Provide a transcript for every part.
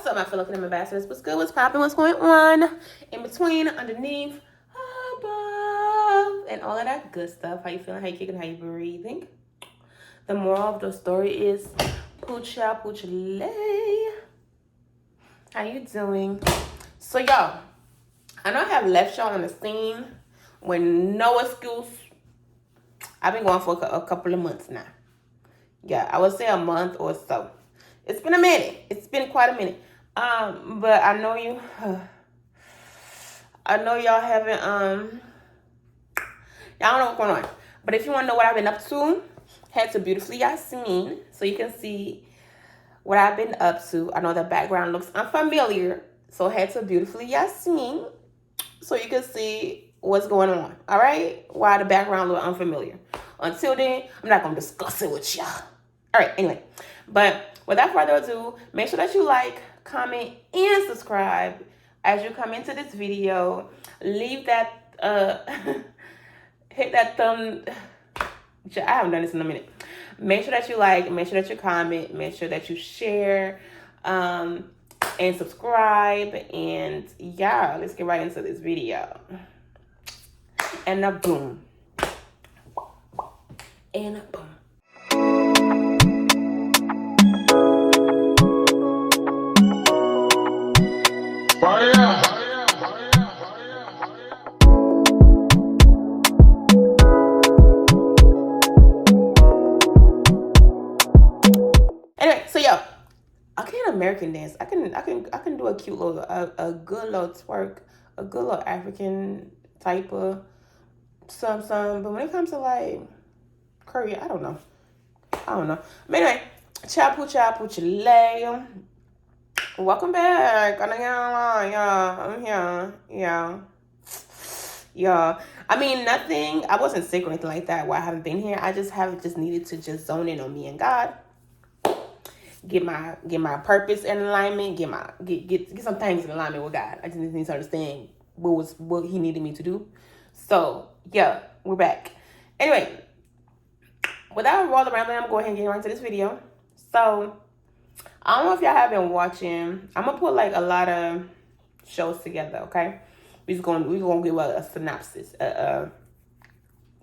What's up, my fellow Kingdom Ambassadors? What's good? What's popping? What's going on? In between, underneath, above, and all of that good stuff. How you feeling? How you kicking? How you breathing? The moral of the story is poocha poocha lay. How you doing? So y'all, I know I have left y'all on the scene with no excuse. I've been going for a couple of months now. Yeah, I would say a month or so. It's been a minute. It's been quite a minute. But I know you. I know y'all haven't. Y'all don't know what's going on. But if you want to know what I've been up to, head to Beautifully Yasmin so you can see what I've been up to. I know the background looks unfamiliar, so head to Beautifully Yasmin so you can see what's going on. All right? Why the background looks unfamiliar. Until then, I'm not gonna discuss it with y'all. All right. Anyway, but without further ado, make sure that you like, comment, and subscribe as you come into this video. Leave that, hit that thumb. I haven't done this in a minute. Make sure that you like, make sure that you comment, make sure that you share, and subscribe. And yeah, let's get right into this video. And now boom. And boom. Anyway, so yo, I can't American dance. I can do a cute little, a good little twerk, a good little African type of some. But when it comes to like Karie, I don't know. But anyway, chapu lay. Welcome back. I'm here. Yeah. I mean, nothing. I wasn't sick or anything like that. Why I haven't been here. I just needed to just zone in on me and God. Get my purpose in alignment. Get some things in alignment with God. I just need to understand what He needed me to do. So yeah, we're back. Anyway, without all the rambling, I'm going to go ahead and get right into this video. So I don't know if y'all have been watching. I'm gonna put like a lot of shows together, okay? We're gonna give a synopsis,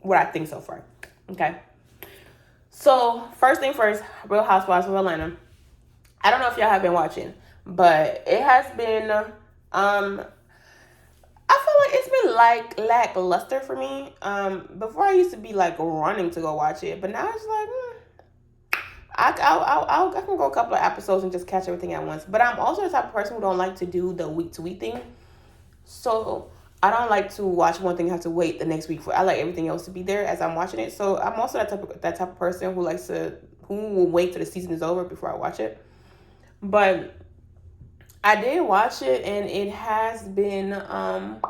what I think so far, okay? So first thing first, Real Housewives of Atlanta. I don't know if y'all have been watching, but it has been. I feel like it's been like lackluster for me. Before I used to be like running to go watch it, but now it's like. I can go a couple of episodes and just catch everything at once. But I'm also the type of person who don't like to do the week-to-week thing. So I don't like to watch one thing and have to wait the next week for. I like everything else to be there as I'm watching it. So I'm also that type of person who will wait till the season is over before I watch it. But I did watch it, and it has been. I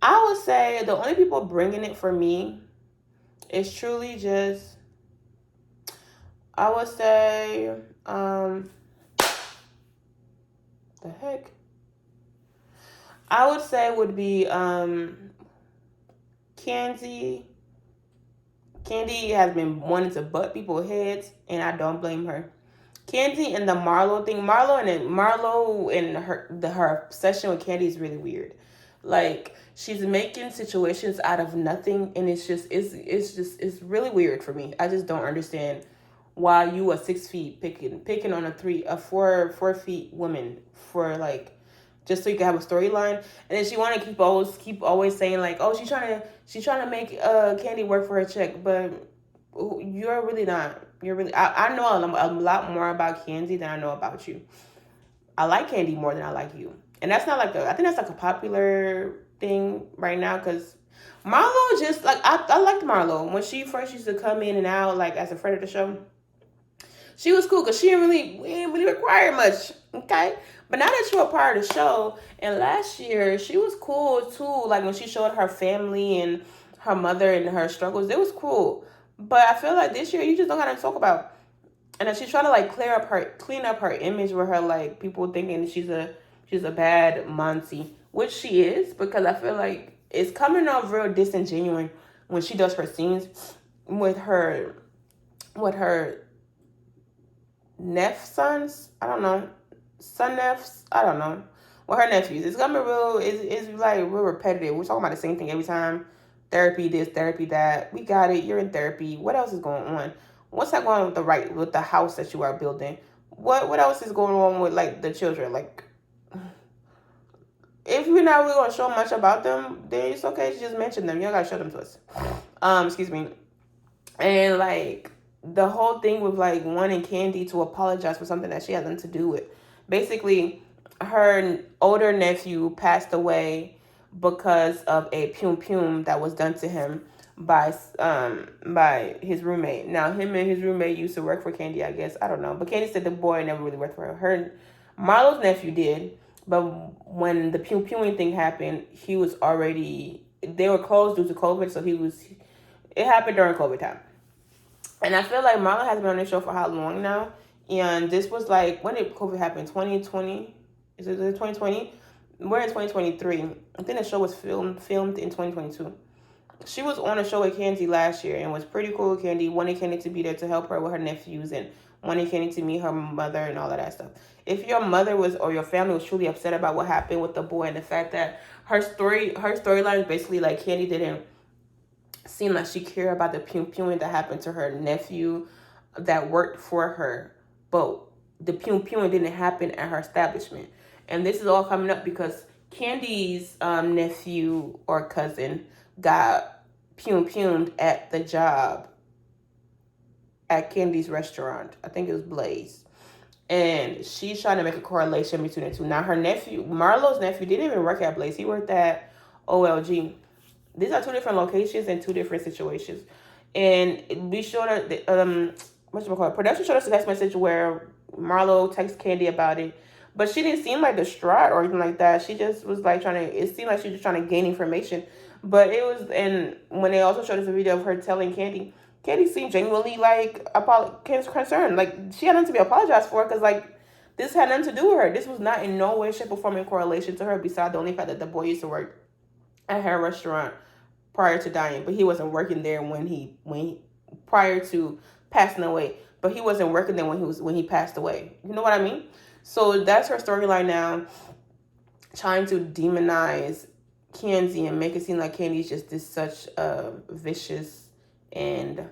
would say the only people bringing it for me is truly just. I would say, the heck? I would say would be, Candy. Candy has been wanting to butt people's heads, and I don't blame her. Candy and the Marlo thing. Marlo and her obsession with Candy is really weird. Like, she's making situations out of nothing, and it's really weird for me. I just don't understand. While you are 6 feet picking on a 4 feet woman for like just so you can have a storyline, and then she want to keep always saying like, oh, she's trying to make Candy work for her check, but you're really not. I know a lot more about Candy than I know about you. I like Candy more than I like you, and that's not like I think that's like a popular thing right now because Marlo just like I liked Marlo when she first used to come in and out like as a friend of the show. She was cool because we didn't really require much, okay? But now that you're a part of the show, and last year, she was cool too. Like when she showed her family and her mother and her struggles, it was cool. But I feel like this year, you just don't got nothing to talk about. And then she's trying to like clean up her image with her like people thinking she's a bad Monty, which she is, because I feel like it's coming off real disingenuous when she does her scenes with her sons. I don't know. I don't know. With her nephews. It's gonna be real, it's like real repetitive. We're talking about the same thing every time. Therapy this, therapy that. We got it. You're in therapy. What else is going on? What's that going on with the house that you are building? What else is going on with like the children? Like, if you're not really gonna show much about them, then it's okay to just mention them. You don't gotta show them to us. Excuse me. And like the whole thing with like wanting Candy to apologize for something that she had nothing to do with. Basically, her older nephew passed away because of a pum that was done to him by his roommate. Now him and his roommate used to work for Candy, I guess. I don't know. But Candy said the boy never really worked for her. Marlo's nephew did, but when the pum thing happened, he was already, they were closed due to COVID, so it happened during COVID time. And I feel like Marlo has been on this show for how long now? And this was like, when did COVID happen? 2020? Is it 2020? We're in 2023. I think the show was filmed in 2022. She was on a show with Candy last year and was pretty cool with Candy. Wanted Candy to be there to help her with her nephews and wanted Candy to meet her mother and all of that stuff. If your mother was or your family was truly upset about what happened with the boy and the fact that her storyline is basically like Candy didn't seem like she cared about the pum that happened to her nephew that worked for her, but the pum didn't happen at her establishment. And this is all coming up because Candy's nephew or cousin got pum at the job at Candy's restaurant. I think it was Blaze. And she's trying to make a correlation between the two. Now her nephew, Marlo's nephew, didn't even work at Blaze. He worked at OLG. These are two different locations and two different situations. And we showed her, production showed us a text message where Marlo texted Candy about it. But she didn't seem like distraught or anything like that. She just was like it seemed like she was just trying to gain information. But it was, and when they also showed us a video of her telling Candy seemed genuinely like concerned. Like she had nothing to be apologized for because like this had nothing to do with her. This was not in no way, shape, or form in correlation to her besides the only fact that the boy used to work at her restaurant prior to dying, but he wasn't working there when he prior to passing away. But he wasn't working there when he passed away. You know what I mean? So that's her storyline now, trying to demonize Candy and make it seem like Candy's just this such a vicious and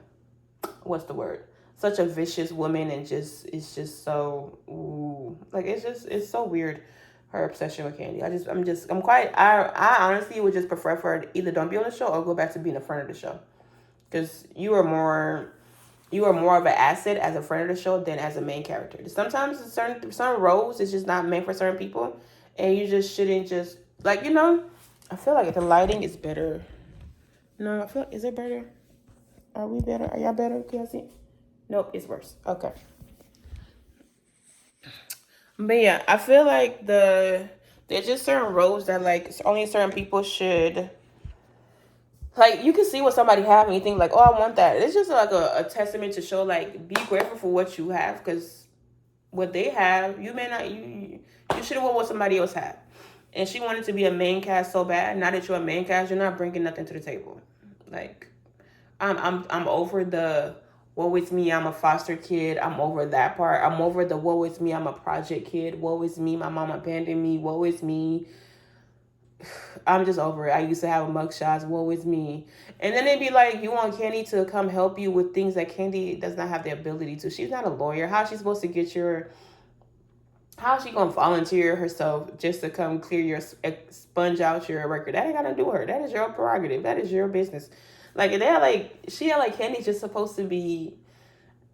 such a vicious woman, and it's just so like it's so weird. Her obsession with Candy. I honestly would just prefer for her to either don't be on the show or go back to being a friend of the show, because you are more of an asset as a friend of the show than as a main character. Sometimes certain roles is just not meant for certain people, and you just shouldn't just like I feel like the lighting is better. No, is it better? Are we better? Are y'all better? Can I see? Nope, it's worse. Okay. But yeah, I feel like there's just certain roles that like only certain people should, like, you can see what somebody have and you think like, oh, I want that. It's just like a testament to show like be grateful for what you have, because what they have you may not, you should have want what somebody else had. And she wanted to be a main cast so bad. Now that you're a main cast, you're not bringing nothing to the table. Like I'm over the woe is me, I'm a foster kid. I'm over that part. I'm over the woe is me, I'm a project kid. Woe is me, my mom abandoned me. Woe is me. I'm just over it. I used to have a mugshots. Woe is me. And then they'd be like, you want Candy to come help you with things that Candy does not have the ability to. She's not a lawyer. How is she supposed to get how is she going to volunteer herself just to come sponge out your record? That ain't got to do with her. That is your prerogative. That is your business. Like, she had like Candy's just supposed to be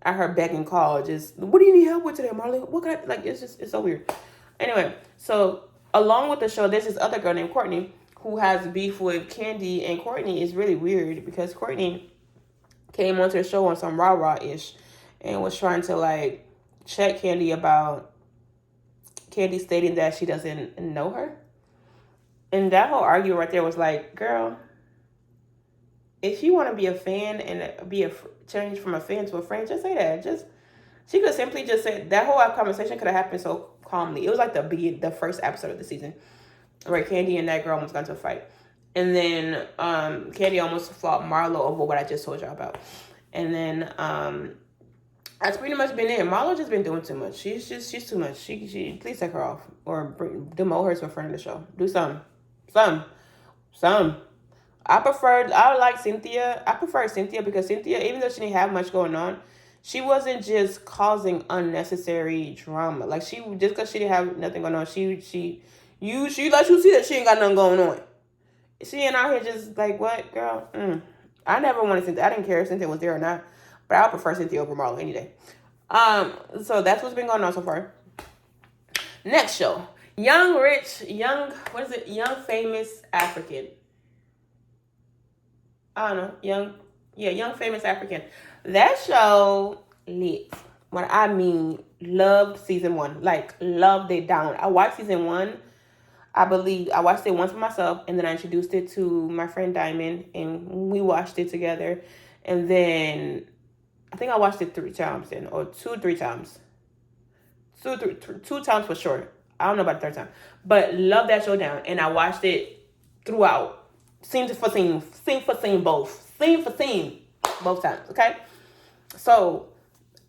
at her beck and call. Just, what do you need help with today, Marlo? What can I, like, it's so weird. Anyway, so along with the show, there's this other girl named Courtney who has beef with Candy, and Courtney is really weird because Courtney came onto the show on some rah-rah-ish and was trying to like check Candy about Candy stating that she doesn't know her. And that whole argument right there was like, girl, if you want to be a fan and change from a fan to a friend, just say that. She could simply just say that. Whole conversation could have happened so calmly. It was like the first episode of the season where Candy and that girl almost got into a fight. And then Candy almost fought Marlo over what I just told y'all about. And then That's pretty much been it. Marlo just been doing too much. She's too much. She please take her off or demote her to a friend of the show. Do something, some. I like Cynthia. I prefer Cynthia because Cynthia, even though she didn't have much going on, she wasn't just causing unnecessary drama. Like she just because she didn't have nothing going on, she let you see that she ain't got nothing going on. She ain't out here just like what, girl? I never wanted Cynthia. I didn't care if Cynthia was there or not, but I prefer Cynthia over Marlo any day. So that's what's been going on so far. Next show, young famous African. I don't know, young famous African. That show lit. When I mean loved season 1, like loved it down. I watched season 1. I believe I watched it once for myself, and then I introduced it to my friend Diamond, and we watched it together. And then I think I watched it 3 times, then, or 3 times. 2 times for sure. I don't know about the 3rd time, but love that show down, and I watched it throughout, scene for scene, both times. Okay, so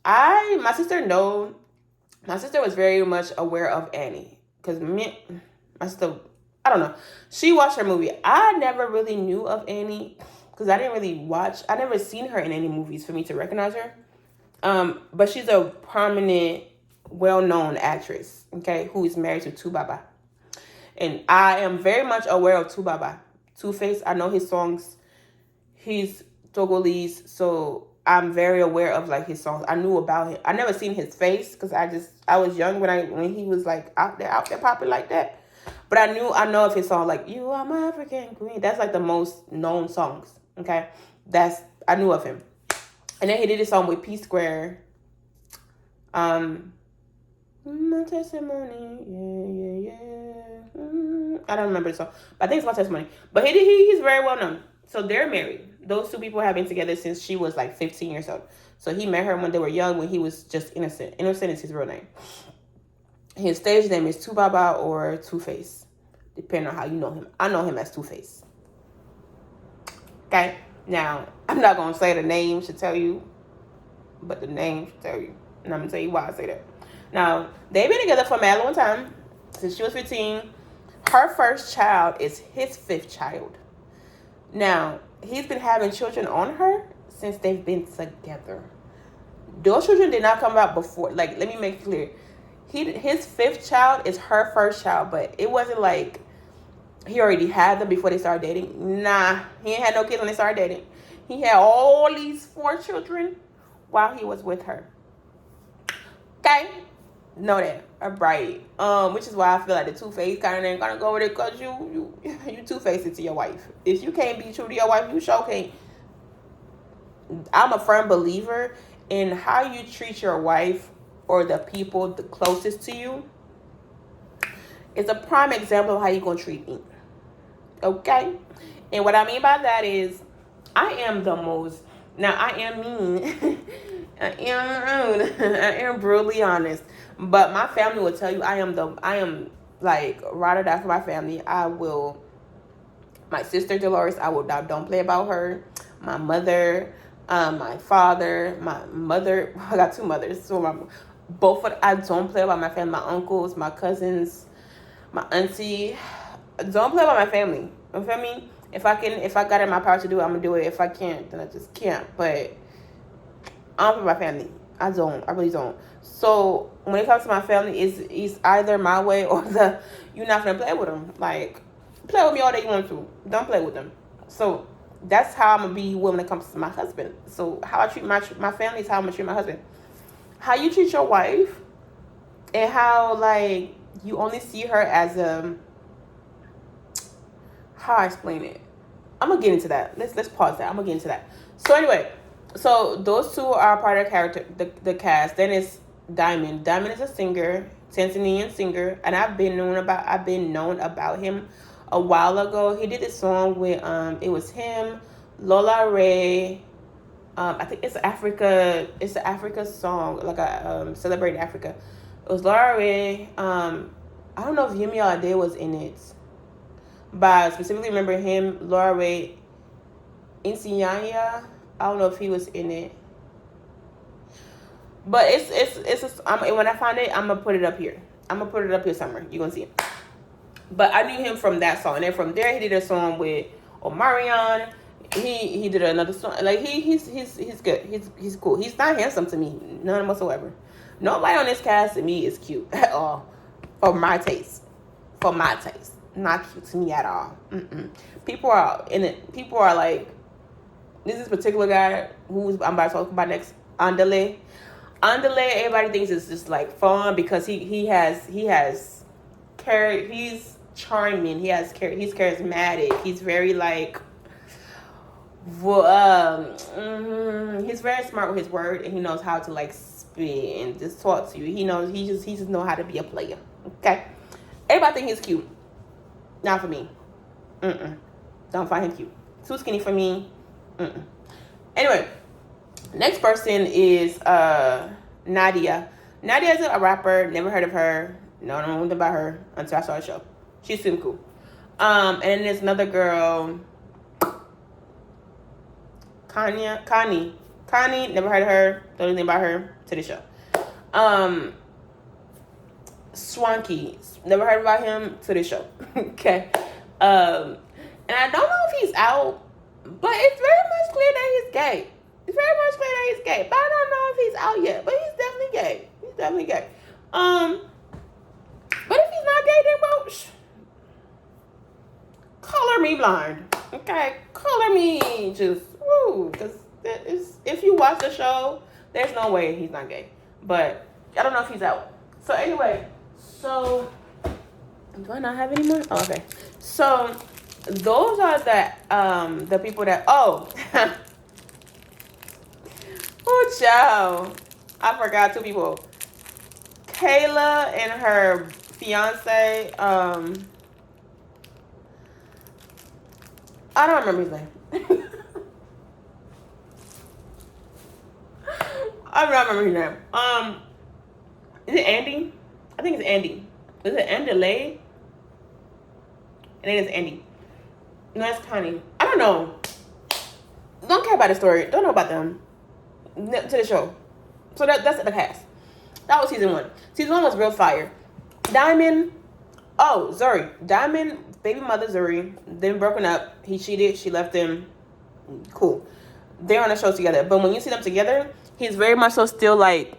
my sister was very much aware of Annie because my sister, I don't know, she watched her movie. I never really knew of Annie because I didn't really watch. I never seen her in any movies for me to recognize her. But she's a prominent, well-known actress, okay, who is married to Tubaba. And I am very much aware of Tubaba. Two-Face, I know his songs. He's Togolese, so I'm very aware of like his songs. I knew about him. I never seen his face because I was young when he was like out there popping like that. But I know of his song like "You Are My African Queen." That's like the most known songs. Okay, I knew of him. And then he did a song with P Square. My testimony, yeah. I don't remember the song, but I think it's My Testimony. But he's very well known. So they're married. Those 2 people have been together since she was like 15 years old. So he met her when they were young, when he was just innocent. Innocent is his real name. His stage name is Tubaba or Two-Face, depending on how you know him. I know him as Two-Face. Okay? Now, I'm not going to say the name should tell you, but the name should tell you. And I'm going to tell you why I say that. Now, they've been together for a mad long time, since she was 15. Her first child is his 5th child. Now, he's been having children on her since they've been together. Those children did not come about before. Like, let me make it clear. His 5th child is her first child, but it wasn't like he already had them before they started dating. Nah, he ain't had no kids when they started dating. He had all these 4 children while he was with her. Okay? Know that. Right. Which is why I feel like the Two-Face kind of ain't gonna go with it, because you Two-Face it to your wife. If you can't be true to your wife, you sure can't. I'm a firm believer in how you treat your wife or the people the closest to you. It's a prime example of how you're gonna treat me. Okay? And what I mean by that is I am mean. I am brutally honest. But my family will tell you I am like ride or die for my family. My sister Dolores, don't play about her. My mother, my father, my mother, I got 2 mothers. So I don't play about my family, my uncles, my cousins, my auntie. Don't play about my family. You feel me? If I got it in my power to do it, I'm gonna do it. If I can't, then I just can't. But I don't play with my family. I really don't. So when it comes to my family, it's either my way or you're not gonna play with them. Like, play with me all day you want to. Don't play with them. So that's how I'm gonna be when it comes to my husband. So how I treat my family is how I'm gonna treat my husband. How you treat your wife, and how like you only see her as how I explain it. I'm gonna get into that. Let's pause that. I'm gonna get into that. So anyway. So those 2 are part of the character, the cast. Then it's Diamond. Diamond is a singer, Tanzanian singer, and I've been known about him a while ago. He did this song with it was him, Lola Ray. I think it's Africa. It's an Africa song, like a celebrating Africa. It was Lola Ray. I don't know if Yumi Alade was in it, but I specifically remember him, Lola Ray, Insinyanya. I don't know if he was in it. But when I find it, I'm gonna put it up here. I'm gonna put it up here somewhere. You're gonna see it. But I knew him from that song, and then from there he did a song with Omarion. He did another song. Like he's good. He's cool. He's not handsome to me, none whatsoever. Nobody on this cast to me is cute at all, for my taste. For my taste, not cute to me at all. People are in it. People are like, this particular guy who I'm about to talk about next, Andale. Everybody thinks it's just like fun because he's charming. He's charismatic. He's very like, he's very smart with his word, and he knows how to like spit and just talk to you. He just know how to be a player. Okay, everybody think he's cute. Not for me. Don't find him cute. Too skinny for me. Anyway, next person is Nadia. Nadia is a rapper. Never heard of her. No, I don't know anything about her until I saw the show. She's super cool. And then there's another girl, Karie. Never heard of her. Don't know anything about her to the show. Swanky. Never heard about him to the show. Okay. And I don't know if he's out, but it's very much clear that he's gay. But I don't know if he's out yet. But he's definitely gay. But if he's not gay, then well, color me blind. Okay, color me just because if you watch the show, there's no way he's not gay. But I don't know if he's out. So anyway, do I not have any more? Oh, okay. So those are the people that oh child, I forgot two people. Kayla and her fiance. I don't remember his name. I don't remember his name. Is it Andy? I think it's Andy. Is it Andale? And then it's Andy. No, it's Connie. I don't know. Don't care about the story. Don't know about them. To the show. So that's the cast. That was season 1. Season 1 was real fire. Diamond, Zuri. Diamond, baby mother Zuri, then broken up. He cheated. She left him. Cool. They're on a show together. But when you see them together, he's very much so still like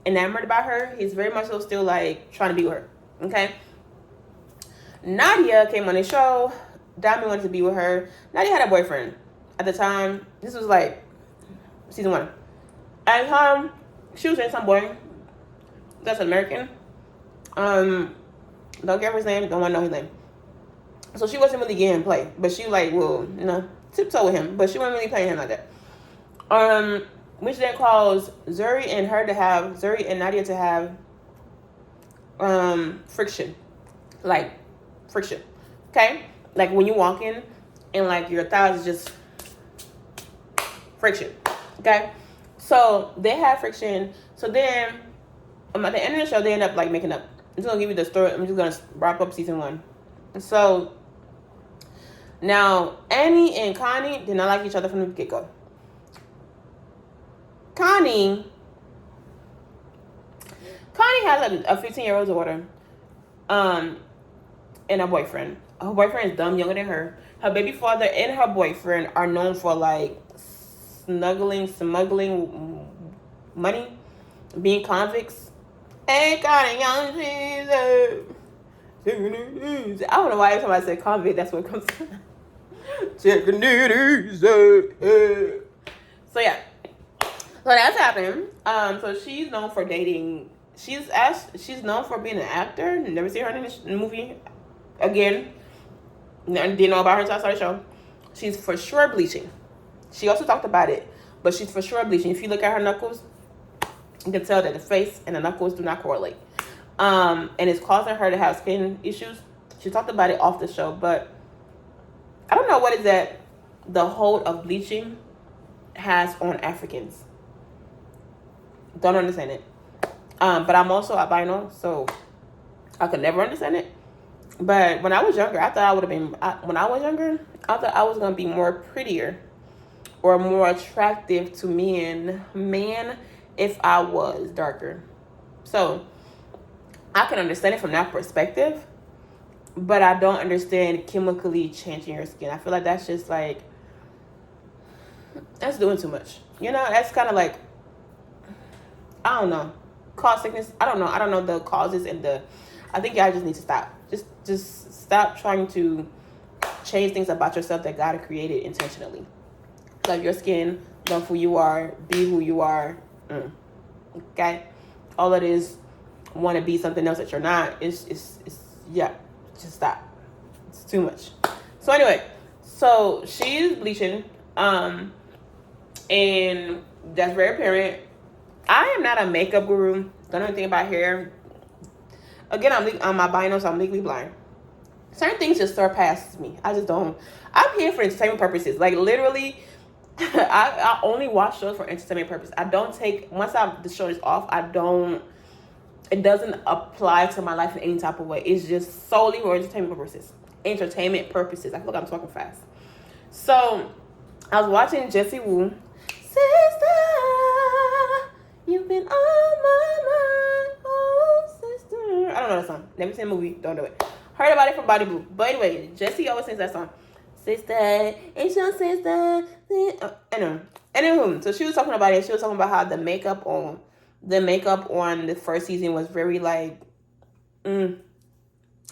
enamored by her. He's very much so still like trying to be with her. Okay. Nadia came on the show. Diamond wanted to be with her. Nadia had a boyfriend at the time. This was like season 1. At the time, she was dating some boy that's American. Don't care his name. Don't want to know his name. So she wasn't really getting play, but she like tiptoe with him, but she wasn't really playing him like that. Which then caused Zuri and Nadia to have friction. Okay? Like when you walk in and like your thighs is just friction. Okay? So they had friction. So then at the end of the show they end up like making up. I'm just gonna give you the story. I'm just gonna wrap up season 1. So now Annie and Connie did not like each other from the get-go. Connie has a 15-year-old daughter, and a boyfriend. Her boyfriend is dumb, younger than her. Her baby father and her boyfriend are known for like smuggling money, being convicts. Hey, Connie, young Jesus. I don't know why every time I say convict, that's what comes to taking it easy. So yeah. So that's happening. So she's known for dating. She's known for being an actor. Never seen her in the movie again. Didn't know about her until I started the show. She's for sure bleaching. She also talked about it, but she's for sure bleaching. If you look at her knuckles, you can tell that the face and the knuckles do not correlate. And it's causing her to have skin issues. She talked about it off the show, but I don't know what is that the hold of bleaching has on Africans. Don't understand it. But I'm also albino, so I could never understand it. But when I was younger, I thought I would have been. When I was younger, I thought I was gonna be more prettier or more attractive to men if I was darker. So I can understand it from that perspective, but I don't understand chemically changing your skin. I feel like that's just like, that's doing too much. You know, that's kind of like, I don't know, cause sickness. I don't know the causes and the. I think y'all just need to stop. Just stop trying to change things about yourself that God created intentionally. Love your skin. Love who you are. Be who you are. Okay. All it is, want to be something else that you're not. It's yeah. Just stop. It's too much. So anyway, so she's bleaching, and that's very apparent. I am not a makeup guru. Don't know anything about hair. Again, I'm on my binos, so I'm legally blind. Certain things just surpass me. I just don't. I'm here for entertainment purposes. Like literally, I only watch shows for entertainment purposes. I don't take, once the show is off, I don't. It doesn't apply to my life in any type of way. It's just solely for entertainment purposes. Entertainment purposes. I feel like I'm talking fast. So I was watching Jessie Woo. Sister, you've been on my mind, oh sister. I don't know that song. Never seen the movie. Don't do it. Heard about it from Body Blue. But anyway, Jessie always sings that song. Sister, it's your sister. Anyway, so she was talking about it. She was talking about how the makeup on the first season was very like, it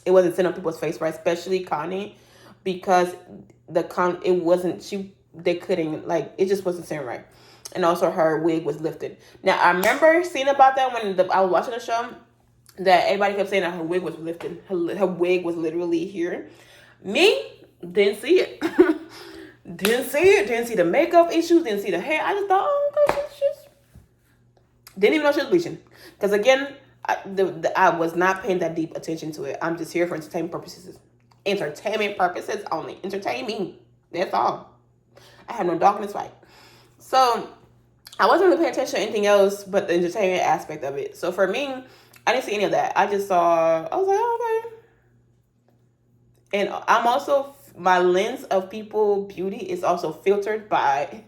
wasn't sitting on people's face, right? Especially Karie, because they couldn't, like, it just wasn't sitting right. And also her wig was lifted. Now I remember seeing about that when I was watching the show, that everybody kept saying that her wig was lifted. Her wig was literally here. Me, didn't see it. Didn't see the makeup issues, didn't see the hair. I just thought, oh, okay, she's didn't even know she was bleaching. Because again, I was not paying that deep attention to it. I'm just here for entertainment purposes. Entertainment purposes only. Entertain me. That's all. I have no dog in this fight. So I wasn't really paying attention to anything else but the entertainment aspect of it. So for me, I didn't see any of that. I was like, oh, okay. And I'm also, my lens of people beauty is also filtered by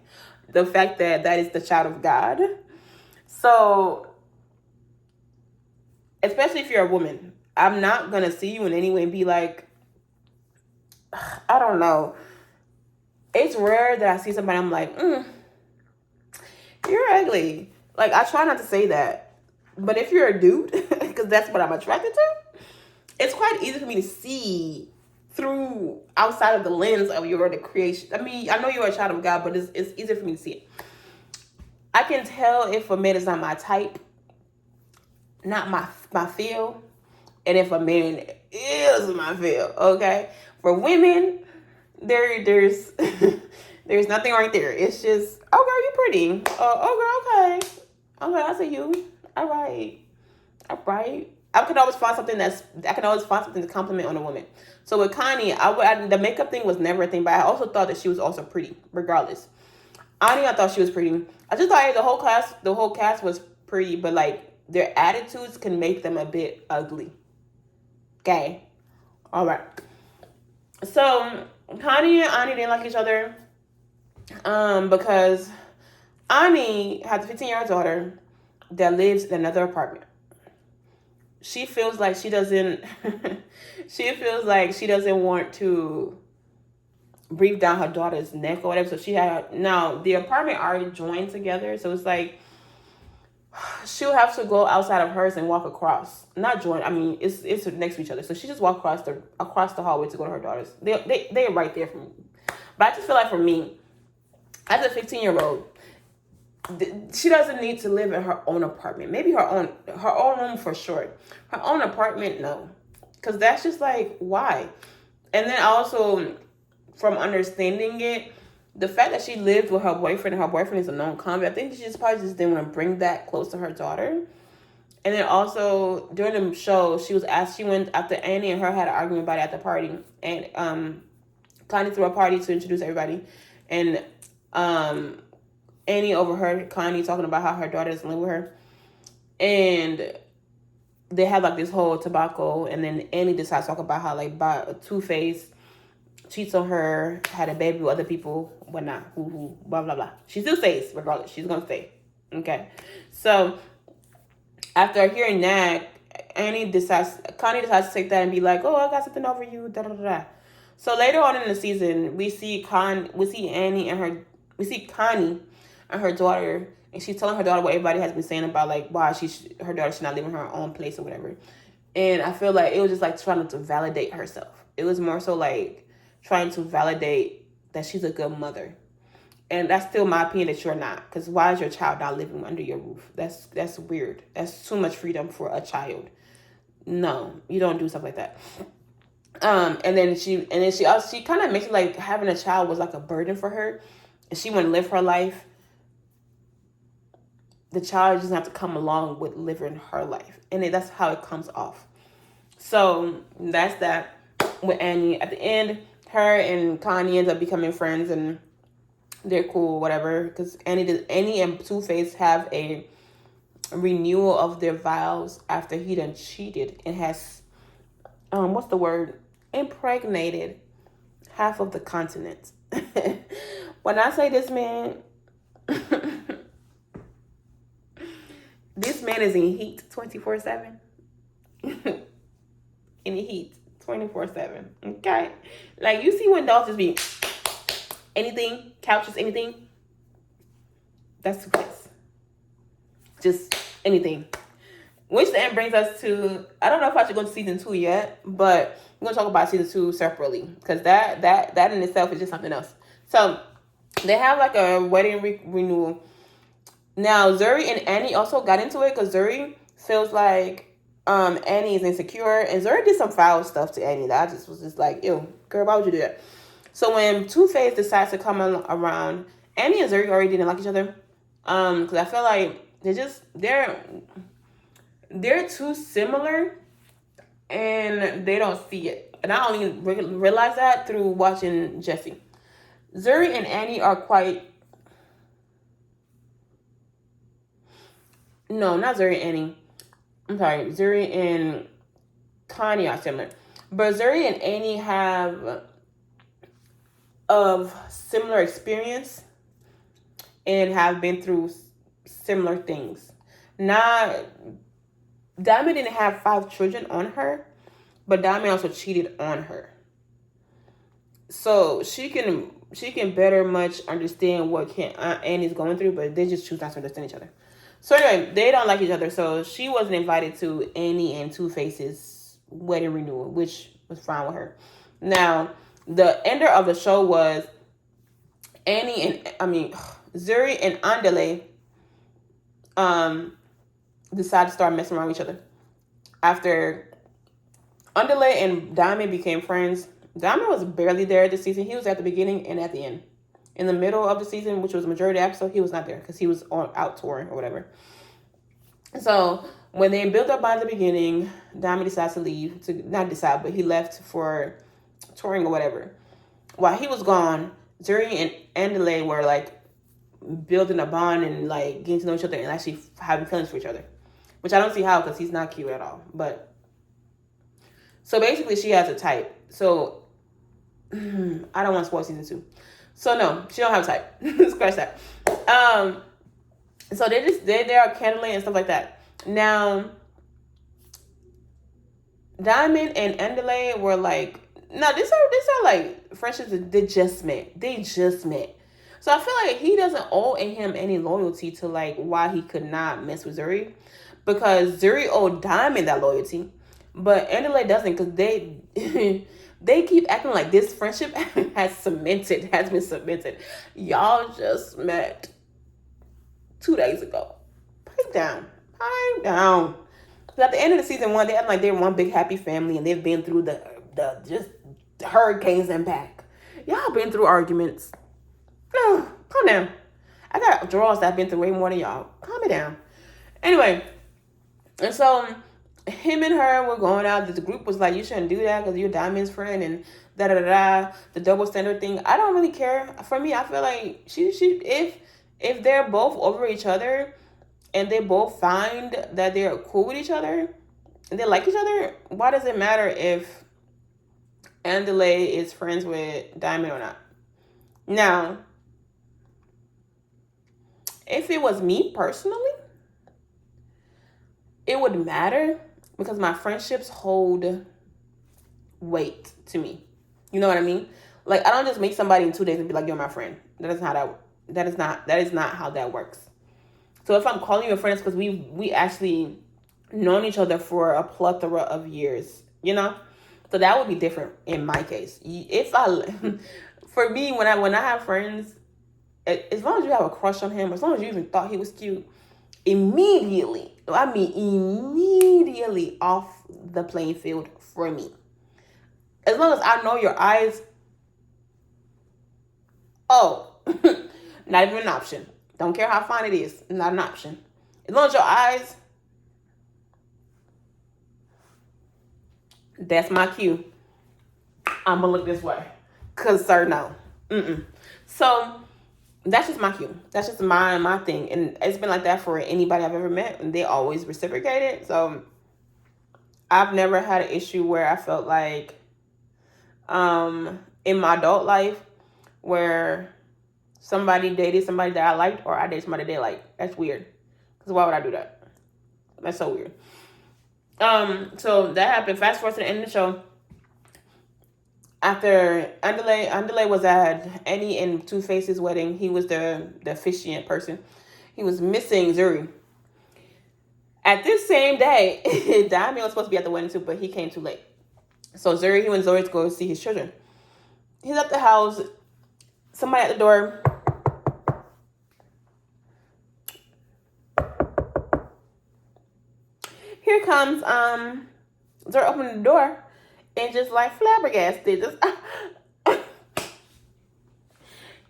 the fact that is the child of God. So, especially if you're a woman, I'm not going to see you in any way and be like, I don't know. It's rare that I see somebody, I'm like, you're ugly. Like, I try not to say that. But if you're a dude, because that's what I'm attracted to, it's quite easy for me to see through outside of the lens of the creation. I mean, I know you're a child of God, but it's easier for me to see it. I can tell if a man is not my type, not my feel, and if a man is my feel. Okay, for women, there's there's nothing right there. It's just, oh girl, you pretty. Oh girl, okay, I see you. All right. I can always find something to compliment on a woman. So with Karie, the makeup thing was never a thing, but I also thought that she was also pretty, regardless. I thought she was pretty. I just thought the whole cast was pretty, but like their attitudes can make them a bit ugly. Okay. All right. So Karie and Ani didn't like each other, because Ani has a 15-year-old daughter that lives in another apartment. She feels like she doesn't want to breathe down her daughter's neck or whatever. So now the apartment already joined together. So it's like, she'll have to go outside of hers and walk across. Not join. I mean, it's next to each other. So she just walked across the hallway to go to her daughter's. They're right there for me. But I just feel like for me, as a 15-year-old, she doesn't need to live in her own apartment. Maybe her own room for sure. Her own apartment, no. Because that's just like, why? And then also, from understanding it, the fact that she lived with her boyfriend and her boyfriend is a known convict, I think she probably just didn't want to bring that close to her daughter. And then also, during the show, she went after Annie and her had an argument about it at the party. And Connie threw a party to introduce everybody. And Annie overheard Connie talking about how her daughter doesn't live with her. And they had like this whole tobacco. And then Annie decides to talk about how like Two-Face cheats on her, had a baby with other people, whatnot, blah, blah, blah. She still stays, regardless. She's going to stay. Okay. So after hearing that, Connie decides to take that and be like, "Oh, I got something over you." Da da da. So later on in the season, we see Connie and her daughter, and she's telling her daughter what everybody has been saying about like why her daughter should not live in her own place or whatever. And I feel like it was just like trying to validate herself. It was more so like trying to validate that she's a good mother. And that's still my opinion that you're not. Because why is your child not living under your roof? That's weird. That's too much freedom for a child. No, you don't do stuff like that. And then she kind of makes it like having a child was like a burden for her, and she wouldn't live her life. The child doesn't have to come along with living her life, and that's how it comes off. So that's that with Annie. At the end, her and Connie ends up becoming friends, and they're cool, whatever. Because Annie and Two-Face have a renewal of their vows after he done cheated and has, what's the word? Impregnated half of the continent. When I say this man, this man is in heat 24/7. In the heat 24/7. Okay, like you see when dogs just be anything, couches, anything. That's Two-Face. Just anything. Which then brings us to, I don't know if I should go to season 2 yet, but we're gonna talk about season 2 separately because that in itself is just something else. So they have like a wedding renewal. Now Zuri and Annie also got into it because Zuri feels like Annie is insecure, and Zuri did some foul stuff to Annie that I just was just like, ew, girl, why would you do that? So when Two-Face decides to come around, Annie and Zuri already didn't like each other. Because I feel like they're too similar, and they don't see it. And I only realize that through watching Jesse. Zuri and Annie are no, not Zuri and Annie. I'm sorry, Zuri and Connie are similar, but Zuri and Annie have of similar experience and have been through similar things. Diamond didn't have 5 children on her, but Diamond also cheated on her. So she can better much understand what Annie's going through, but they just choose not to understand each other. So anyway, they don't like each other, so she wasn't invited to Annie and Two-Face's wedding renewal, which was fine with her. Now, the ender of the show was Zuri and Andale decided to start messing around with each other. After Andale and Diamond became friends, Diamond was barely there this season. He was at the beginning and at the end. In the middle of the season, which was the majority of the episode, he was not there because he was out touring or whatever. So when they built up by the beginning, Diamond decides to leave. But he left for touring or whatever. While he was gone, Zuri and Andale were like building a bond and like getting to know each other and actually having feelings for each other, which I don't see how because he's not cute at all. But so basically, she has a type. So I don't want to spoil season 2. So no, she don't have a type. Scratch that. So they are candling and stuff like that. Now, Diamond and Andale were like, no, these are like friendships that they just met. So I feel like he doesn't owe him any loyalty to like why he could not mess with Zuri, because Zuri owed Diamond that loyalty, but Andale doesn't, because they keep acting like this friendship has been cemented. Y'all just met 2 days ago. Pipe down. At the end of the season 1, they act like they're one big happy family, and they've been through the just hurricanes and back. Y'all been through arguments. No, calm down. I got draws that I've been through way more than y'all. Calm it down. Anyway, and so him and her were going out. The group was like, you shouldn't do that because you're Diamond's friend and da-da-da-da. The double standard thing. I don't really care. For me, I feel like if they're both over each other and they both find that they're cool with each other and they like each other, why does it matter if Andale is friends with Diamond or not? Now, If it was me personally, it would matter because my friendships hold weight to me. You know what I mean? Like, I don't just meet somebody in 2 days and be like, you're my friend. That is not how that works. So if I'm calling you a friend, it's because we actually known each other for a plethora of years, you know? So that would be different in my case. For me, when I have friends, as long as you have a crush on him, as long as you even thought he was cute, immediately off the playing field for me. As long as I know your eyes, oh, not even an option. Don't care how fine it is, not an option. As long as your eyes, that's my cue. I'm gonna look this way. Cause sir, no. So that's just my cue. That's just my thing. And it's been like that for anybody I've ever met. And they always reciprocate it. So I've never had an issue where I felt like in my adult life where somebody dated somebody that I liked or I dated somebody they liked. That's weird. Because why would I do that? That's so weird. So that happened. Fast forward to the end of the show. After Andale was at Annie and Two Face's wedding, he was the officiant person. He was missing Zuri. At this same day, Diamond was supposed to be at the wedding too, but he came too late. So he went Zuri to go see his children. He's at the house. Somebody at the door. Here comes Zuri opening the door. And just like flabbergasted, just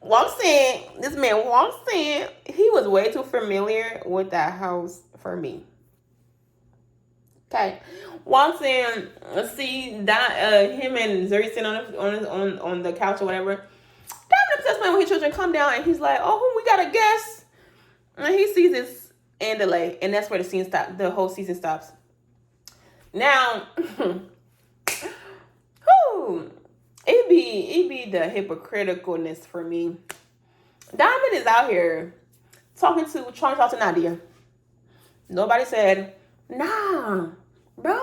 walks in. This man walks in. He was way too familiar with that house for me. Okay, walks in. See that him and Zuri sitting on the couch or whatever. Diamond says, "Man, when his children come down," and he's like, "Oh, we got a guest." And he sees this and delay, and that's where the scene stops. The whole season stops. Now. It be the hypocriticalness for me. Diamond is out here trying to talk to Nadia. Nobody said, nah, bro.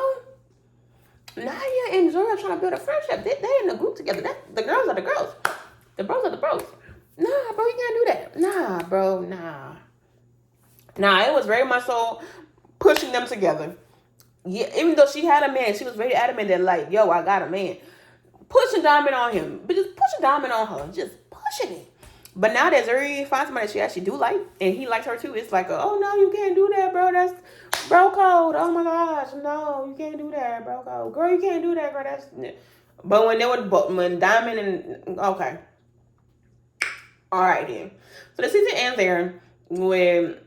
Nadia and Zuri are trying to build a friendship. They in a group together. The girls are the girls. The bros are the bros. Nah, bro, you can't do that. Nah, bro, nah. Nah, it was very much so pushing them together. Yeah, even though she had a man, she was very adamant that like, yo, I got a man. Pushing Diamond on him. But just pushing Diamond on her. Just pushing it. But now that Zuri finds somebody that she actually do like, and he likes her too, it's like, oh, no, you can't do that, bro. That's bro code. Oh, my gosh. No, you can't do that, bro code. Girl, you can't do that, girl. That's... But when Diamond and... Okay. All right, then. So the season ends there with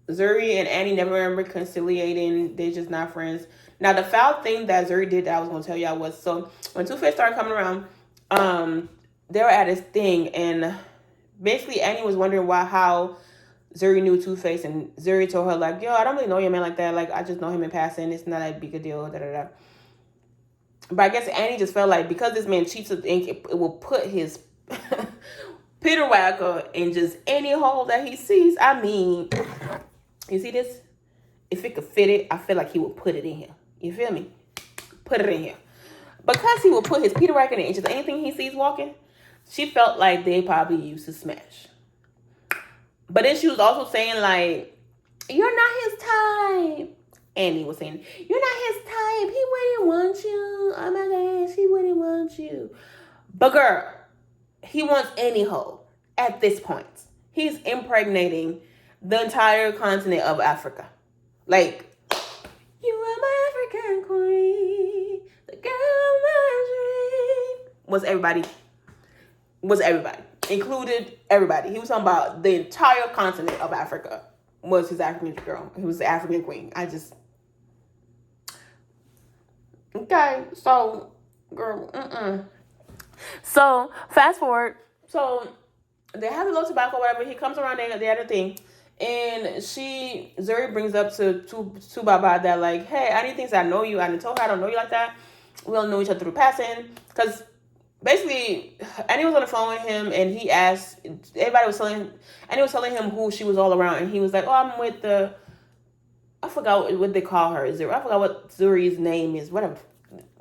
Zuri and Annie never reconciliating. They're just not friends. Now, the foul thing that Zuri did that I was going to tell y'all was, so when Two-Face started coming around, they were at his thing, and basically Annie was wondering how Zuri knew Two-Face, and Zuri told her, like, yo, I don't really know your man like that. Like, I just know him in passing. It's not that big a deal, da-da-da. But I guess Annie just felt like because this man cheats with ink, it will put his Peter Whacker in just any hole that he sees. I mean, you see this? If it could fit it, I feel like he would put it in here. You feel me? Put it in here. Because he would put his Peter Whacker in just anything he sees walking, she felt like they probably used to smash. But then she was also saying, like, you're not his type. Annie was saying, you're not his type. He wouldn't want you. Oh my gosh, he wouldn't want you. But girl, he wants any hoe at this point. He's impregnating the entire continent of Africa. Like, you are my African queen, the girl of my dream. Was everybody. Included everybody. He was talking about the entire continent of Africa was his African girl. He was the African queen. Okay, so, girl, So, fast forward. So, they have the low tobacco, whatever. He comes around there, the other thing. And Zuri brings up to Baba that, like, hey, I didn't think I know you. I didn't tell her I don't know you like that. We don't know each other through passing. Because basically, Annie was on the phone with him, and he asked, everybody was telling, Annie was telling him who she was all around, and he was like, oh, I'm with the, I forgot what they call her. I forgot what Zuri's name is. Whatever.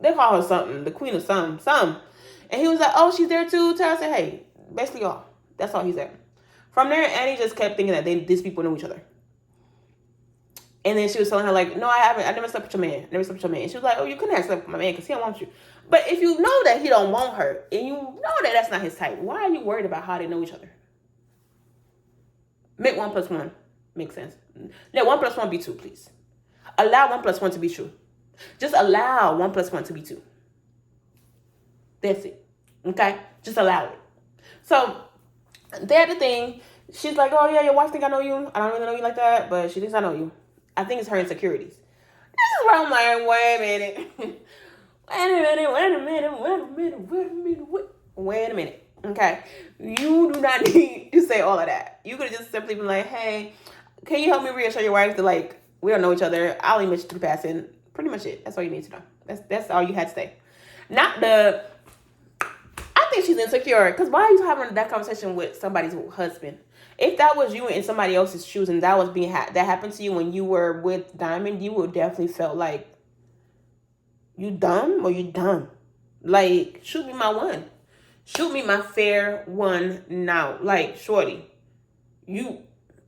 They call her something. The queen of some. And he was like, oh, she's there too. Tara said, hey, basically all. That's all he said. From there, Annie just kept thinking that these people know each other. And then she was telling her, like, no, I haven't. I never slept with your man. And she was like, oh, you couldn't have slept with my man because he don't want you. But if you know that he don't want her, and you know that that's not his type, why are you worried about how they know each other? Make 1 + 1 make sense. Let 1 + 1 be 2, please. Allow 1 + 1 to be true. Just allow 1 + 1 to be 2. That's it. Okay? Just allow it. So, the other thing, she's like, oh yeah, your wife think I know you. I don't really know you like that, but she thinks I know you. I think it's her insecurities. This is where I'm like, wait a minute. Wait a minute. Okay? You do not need to say all of that. You could have just simply been like, hey, can you help me reassure your wife that, like, we don't know each other. I'll only mention through passing. Pretty much it. That's all you need to know. That's all you had to say. Not the, I think she's insecure. Because why are you having that conversation with somebody's husband? If that was you in somebody else's shoes and that was that happened to you when you were with Diamond, you would definitely felt like, you dumb or you dumb? Like, shoot me my one. Shoot me my fair one now. Like, shorty, you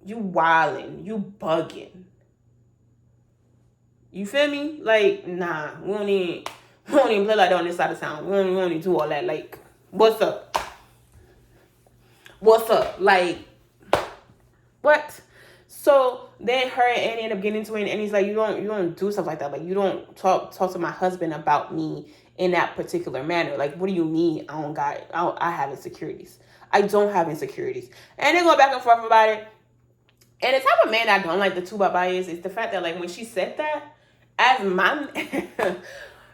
wildin', you bugging. You feel me? Like, nah, we don't even play like that on this side of town. We don't even do all that. Like, what's up? Like, what? So then her and Annie end up getting into it, and he's like, you don't do stuff like that. Like, you don't talk to my husband about me in that particular manner. Like, what do you mean? I have insecurities. I don't have insecurities. And they go back and forth about it. And the type of man I don't like the 2 Baba is the fact that, like, when she said that, as my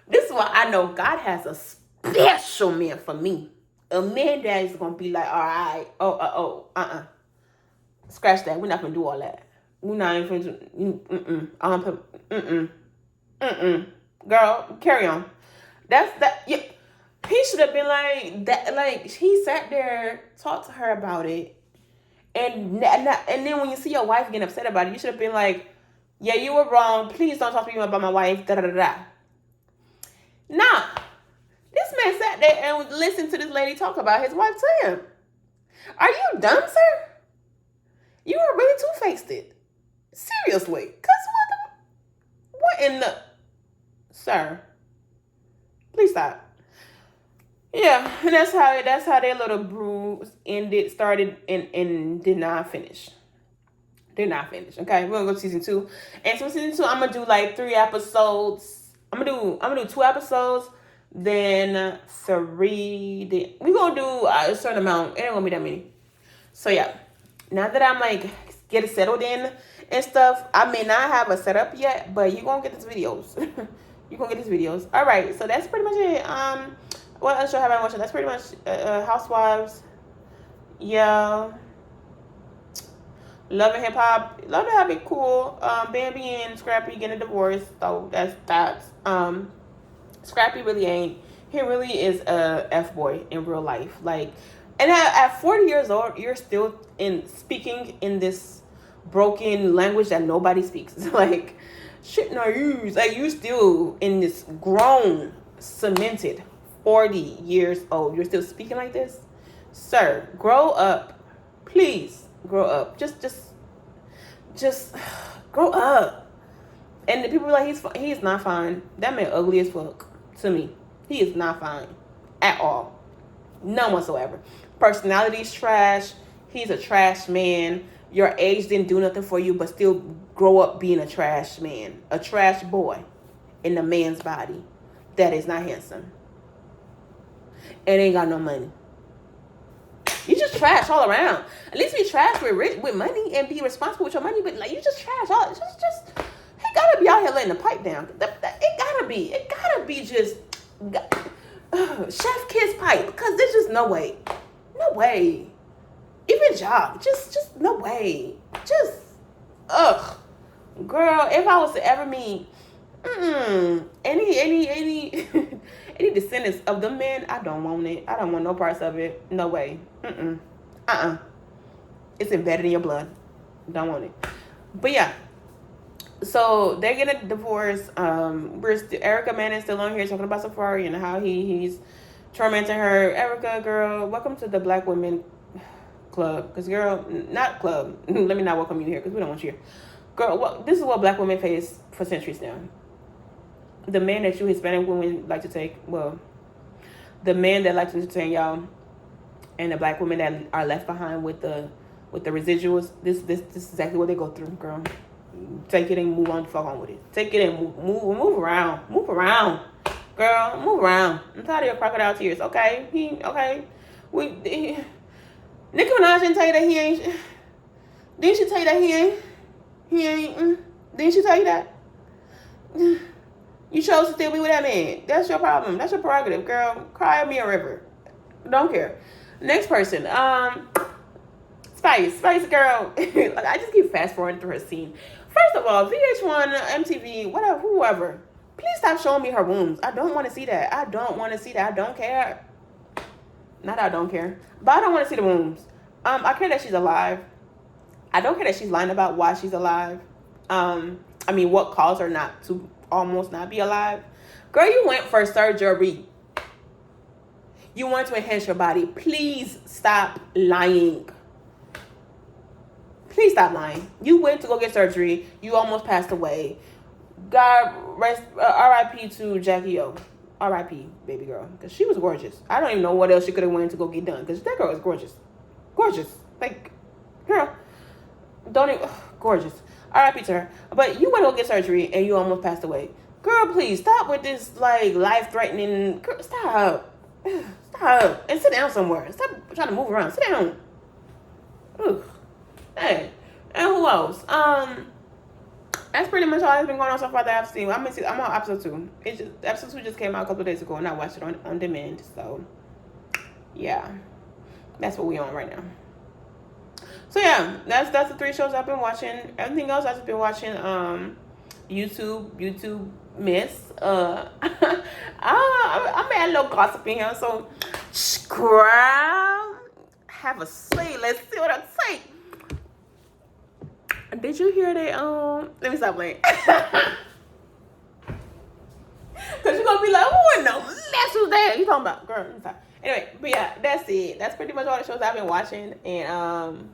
this is what I know. God has a special man for me. A man that is gonna be like, all right, scratch that. We're not gonna do all that. We're not even girl, carry on. That's that. Yeah, he should have been like that. Like, he sat there, talked to her about it, and then when you see your wife getting upset about it, you should have been like, yeah, you were wrong. Please don't talk to me about my wife. Da da da da. Nah, this man sat there and listened to this lady talk about his wife to him. Are you dumb, sir? You are really two-faced it. Seriously. Because what in the... Sir. Please stop. Yeah, and that's how their little brew started and did not finish. They're not finished. Okay, we're gonna go to season 2. And so season 2, I'm gonna do like 3 episodes. I'm gonna do 2 episodes, then 3. We're gonna do a certain amount. It ain't gonna be that many. So yeah. Now that I'm like getting settled in and stuff, I may not have a setup yet, but you're gonna get these videos. You're gonna get these videos. Alright, so that's pretty much it. What else show have I watched? That's pretty much Housewives. Yeah. Love and Hip Hop. Love and Hip Hop be cool. Bambi and Scrappy getting a divorce. So that's Scrappy really ain't. He really is a F-boy in real life. Like, and at 40 years old, you're still speaking in this broken language that nobody speaks. Like, shit no use. Like, you still in this grown, cemented 40 years old. You're still speaking like this? Sir, grow up. Please. Grow up. Just grow up. And the people are like, he's not fine. That man ugly as fuck to me. He is not fine at all. None whatsoever. Personality's trash. He's a trash man. Your age didn't do nothing for you, but still grow up being a trash man. A trash boy in a man's body that is not handsome. And ain't got no money. You just trash all around. At least be trash with money and be responsible with your money. But like, you just trash all. Just he gotta be out here letting the pipe down. It gotta be just chef kiss pipe. Because there's just no way. Even job, just no way. Just girl. If I was to ever meet any any descendants of the men, I don't want it. I don't want no parts of it. No way. It's embedded in your blood. Don't want it. But yeah. So they're getting divorced. Erica Mann is still on here talking about Safari and how he's tormenting her. Erica, girl, welcome to the Black Women Club. Because, girl, not club. Let me not welcome you here because we don't want you here. Girl, this is what Black women face for centuries now. The men that you Hispanic women like to take, well, the men that like to entertain y'all, and the Black women that are left behind with the residuals. This is exactly what they go through, girl. Take it and move on. Fuck on with it. Take it and move around. Move around, girl. Move around. I'm tired of your crocodile tears. Okay, Nicki Minaj didn't tell you that he ain't. Didn't she tell you that he ain't? Didn't she tell you that? You chose to still be with that man. That's your problem. That's your prerogative, girl. Cry me a river. Don't care. Next person. Spice girl. Like, I just keep fast forwarding through her scene. First of all, VH1, MTV, whatever, whoever, please stop showing me her wounds. I don't want to see that. I don't care. Not I don't care, but I don't want to see the wounds. I care that she's alive. I don't care that she's lying about why she's alive. What caused her not to almost not be alive. Girl, you went for surgery. You want to enhance your body. Please stop lying. Please stop lying. You went to go get surgery. You almost passed away. God rest, R.I.P. to Jackie O. R.I.P. baby girl. Because she was gorgeous. I don't even know what else she could have went to go get done. Because that girl is gorgeous. Gorgeous. Like, girl. Don't even, gorgeous. R.I.P. to her. But you went to go get surgery and you almost passed away. Girl, please stop with this, like, life-threatening. Girl, stop. Stop. And sit down somewhere. Stop trying to move around. Sit down. Ugh. Hey, and who else? That's pretty much all that's been going on so far that I've seen. I'm on episode 2. Episode 2 just came out a couple of days ago, and I watched it on demand. So, yeah, that's what we on right now. So yeah, that's the 3 shows I've been watching. Everything else I've just been watching. YouTube Miss. I'm at a little gossip in here, so girl, have a seat. Let's see what I say. Did you hear that? Let me stop playing. Cause you're gonna be like, who in the mess was that? You talking about, girl? Anyway, but yeah, that's it. That's pretty much all the shows I've been watching, and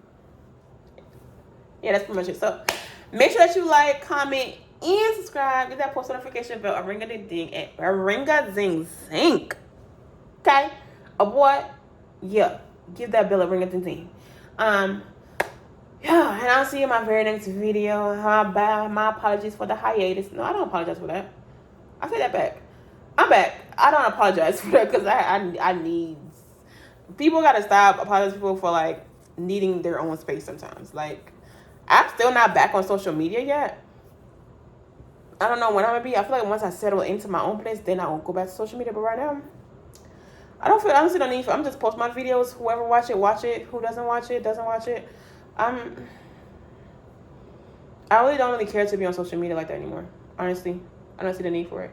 yeah, that's pretty much it. So make sure that you like, comment, and subscribe. Get that post notification bell, a ring a ding, and a ring a zing zing. Okay, a boy, yeah, give that bell a ring a ding ding. Yeah, and I'll see you in my very next video. My apologies for the hiatus. No, I don't apologize for that. I take that back. I'm back. I don't apologize for that because I need... People got to stop apologizing to people for, like, needing their own space sometimes. Like, I'm still not back on social media yet. I don't know when I'm going to be. I feel like once I settle into my own place, then I won't go back to social media. But right now, I honestly don't need... I'm just post my videos. Whoever watch it. Who doesn't watch it, doesn't watch it. I really don't care to be on social media like that anymore. Honestly, I don't see the need for it.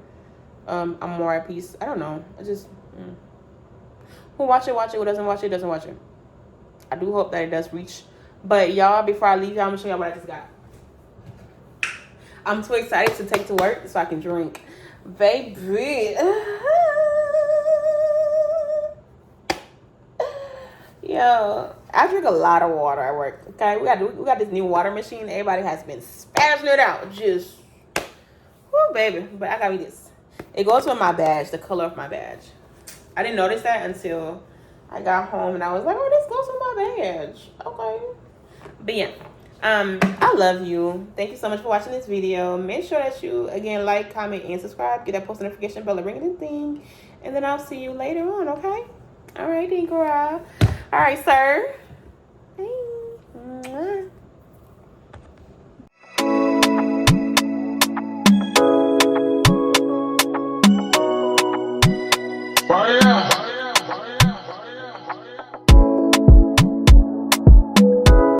I'm more at peace. I don't know. I just who watch it. Who doesn't watch it, doesn't watch it. I do hope that it does reach. But y'all, before I leave y'all, I'm gonna show y'all what I just got. I'm too excited to take to work so I can drink, baby. Yo, I drink a lot of water at work. Okay, we got this new water machine. Everybody has been spazzing it out. Just, whoo, baby. But I got me this. It goes with my badge, the color of my badge. I didn't notice that until I got home and I was like, oh, this goes with my badge. Okay. But yeah, I love you. Thank you so much for watching this video. Make sure that you, again, like, comment, and subscribe. Get that post notification bell, ring the thing. And then I'll see you later on, okay? All right, then, girl. All right, sir. Hey.